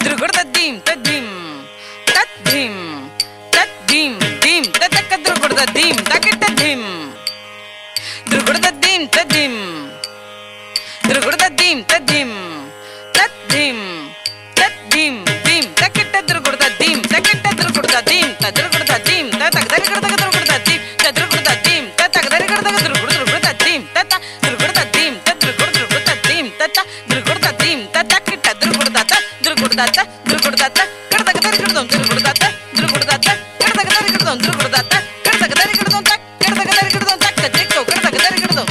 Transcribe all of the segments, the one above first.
ದ್ರುಗುಡ್ದೀಂ ತದ್ದೀಂ ತದ್ದೀಂ ತದ್ದೀಂ ದೀಂ ತತಕ ದ್ರುಗುಡ್ದೀಂ ತಕಿಟ್ಟದ್ದೀಂ ದ್ರುಗುಡ್ದೀಂ ತದ್ದೀಂ ದ್ರುಗುಡ್ದೀಂ ತದ್ದೀಂ ತದ್ದೀಂ ತದ್ದೀಂ ದೀಂ ತಕಿಟ್ಟ ದ್ರುಗುಡ್ದೀಂ ತಕಿಟ್ಟ ದ್ರುಗುಡ್ದೀಂ ತದ್ರುಗುಡ್ದೀಂ ತತಕ ದರಿಗಡ್ದಗ ದ್ರುಗುಡ್ದೀಂ ತದ್ರುಗುಡ್ದೀಂ ತತಕ ದರಿಗಡ್ದಗ ದ್ರುಗುಡ್ದೀಂ ತತ ದ್ರುಗುಡ್ದೀಂ ತದ್ರುಗುಡ್ದೀಂ ತತ ದ್ರುಗುಡ್ದೀಂ ತತಕಿಟ್ಟ ದ್ರುಗುಡ್ದತ ದ್ರುಗುಡ್ದತ ದ್ರುಗುಡ್ದತ ಕಡದಗ ದರಿಗಡ್ದಂ ದ್ರುಗುಡ್ದತ ದ್ರುಗುಡ್ದತ ಕಡದಗ ದರಿಗಡ್ದಂ ದ್ರುಗುಡ್ದತ ಕಡದಗ ದರಿಗಡ್ದಂ ತಕ್ ಕಡದಗ ದರಿಗಡ್ದಂ ತಕ್ಕ ದಿಕ್ಕು ಕಡದಗ ದರಿಗಡ್ದಂ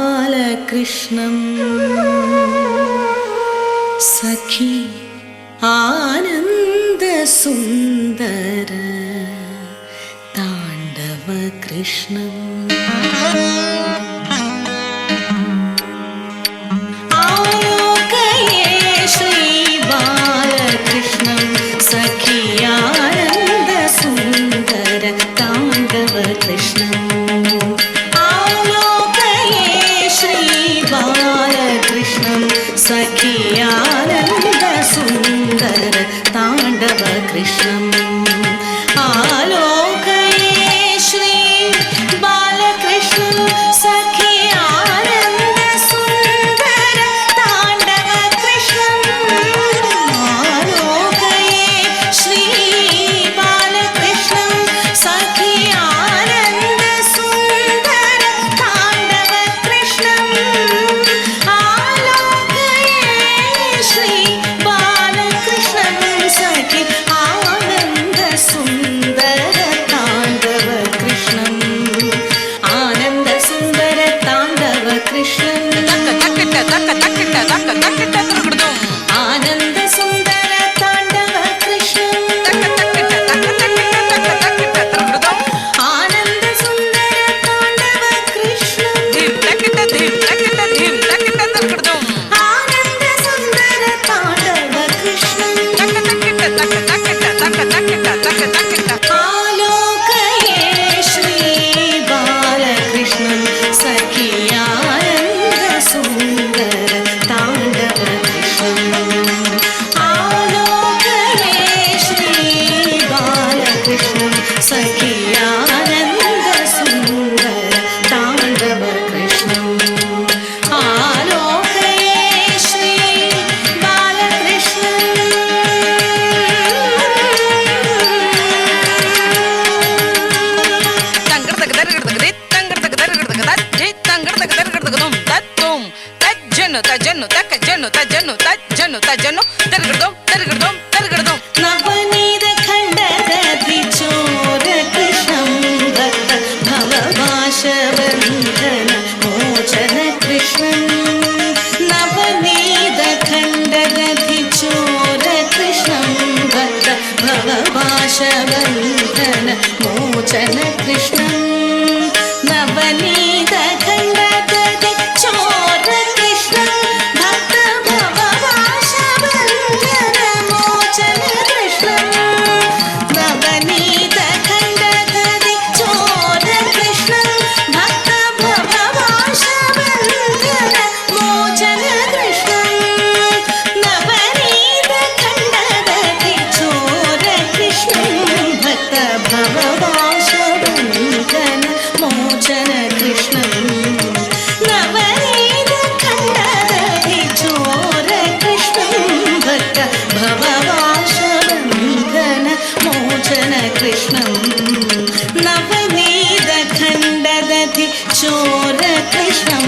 ബാലകൃഷ്ണം സഖി ആനന്ദ സുന്ദര താണ്ഡവ കൃഷ്ണം ആലോകയേ ശ്രീ ബാലകൃഷ്ണം സഖി ആനന്ദ സുന്ദര താണ്ഡവ കൃഷ്ണം സഖി ആനന്ദ സുന്ദര താണ്ഡവ കൃഷ്ണം ആലോകയേ ശ്രീ ബാലകൃഷ്ണം സഖി ആനന്ദ സുന്ദര താണ്ഡവ കൃഷ്ണം ആലോകയേ ശ്രീ ബാലകൃഷ്ണം സഖി ആനന്ദ സുന്ദര താണ്ഡവ കൃഷ്ണം ശ്രീ ബാലകൃഷ്ണൻ സഖി ആനന്ദ സുന്ദര താണ്ഡവ കൃഷ്ണം ആനന്ദ സുന്ദര താണ്ഡവ കൃഷ്ണം ആനന്ദ സുന്ദര താണ്ഡവ കൃഷ്ണം ആനന്ദ സുന്ദര താണ്ഡവ കൃഷ്ണം ആലോകയേ ശ്രീ ബാലകൃഷ്ണം സഖി ആനന്ദ സുന്ദര താണ്ഡവ കൃഷ്ണം ആലോകയേ ശ്രീ ബാലകൃഷ്ണം സഖി ആനന്ദ സുന്ദര താണ്ഡവ കൃഷ്ണം ആലോകയേ ശ്രീ ബാലകൃഷ്ണം നവനീത ഖണ്ഡദധി ചോര കൃഷ്ണം ഭക്ത ഭവപാശബന്ധന മോചന കൃഷ്ണം നവനീത ഖണ്ഡദധി ചോര കൃഷ്ണം ഭക്ത ഭവപാശബന്ധന മോചന കൃഷ്ണം നവനീത ഖണ്ഡദധി ചോര കൃഷ്ണം ഭക്ത ഭവപാശബന്ധന മോചന കൃഷ്ണം നവനീത ഖണ്ഡദധി ചോര കൃഷ്ണം ഭക്ത ഭവപാശബന്ധന മോചന കൃഷ്ണം നവനീത ഖണ്ഡദധി ചോര കൃഷ്ണം ഭക്ത ഭവപാശബന്ധന മോചന കൃഷ്ണം നവനീത ഖണ്ഡദധി ചോര കൃഷ്ണം ഭക്ത ഭവപാശബന്ധന മോചന കൃഷ്ണം നവനീത ഖണ്ഡദധി ചോര കൃഷ്ണം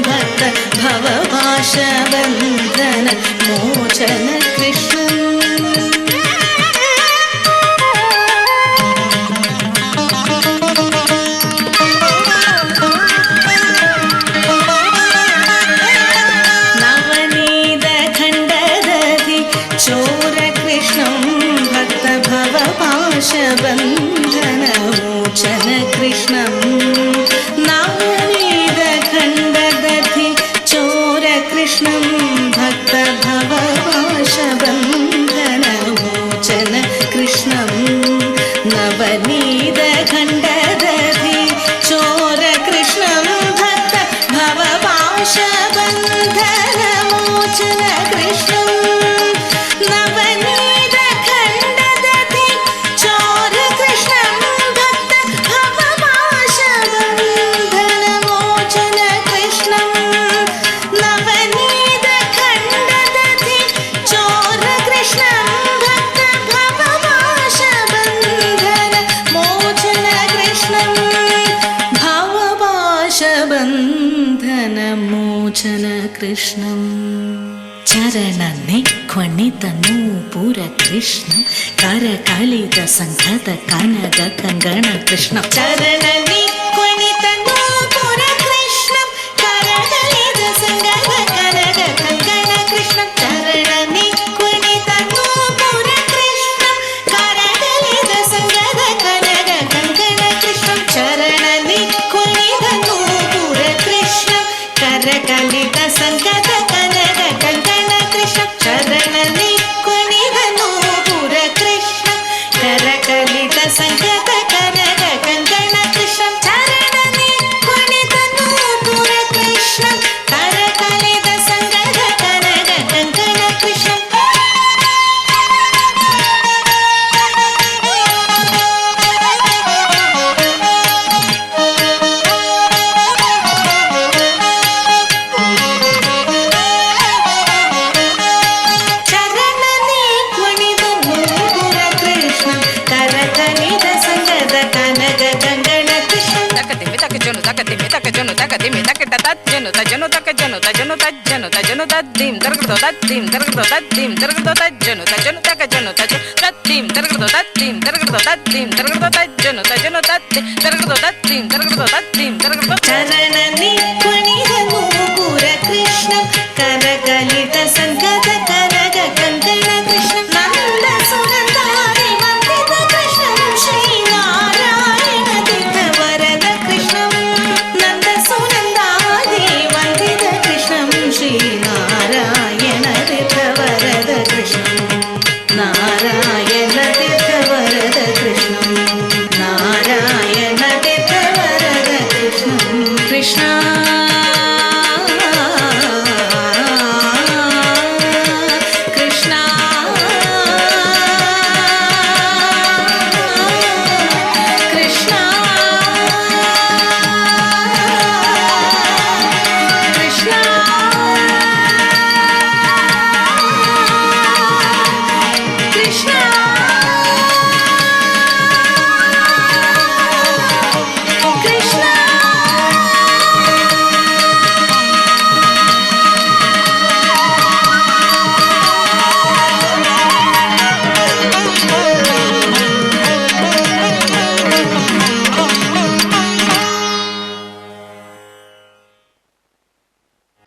ഭക്ത ഭവപാശബന്ധന മോചന കൃഷ്ണം നവനീത ഖണ്ഡദധി ചോര കൃഷ്ണം ഭക്ത ഭവപാശബന്ധന മോചന കൃഷ്ണം നവനീത ഖണ്ഡദധി ചോര കൃഷ്ണം ഭക്ത ഭവപാശബന്ധന कृष्णम् चरणने क्वणित नूपुर कृष्णं करकलित संघत कनक कंगण कृष्णं चरणने क्वणित नूपुर कृष्णं करकलित संघत कनक कंगण कृष्णं चरणने क्वणित नूपुर कृष्णं करकलित संघत कनक कंगण कृष्णं चरणने क्वणित नूपुर कृष्णं करकलित संघत कनक कंगण कृष्ण चरणने क्वणित नूपुर कृष्ण करकलित संगत कनक कंगण कृष्ण चरणने क्वणित नूपुर कृष्ण करकलित संगत कनक कंगण कृष्ण चरणने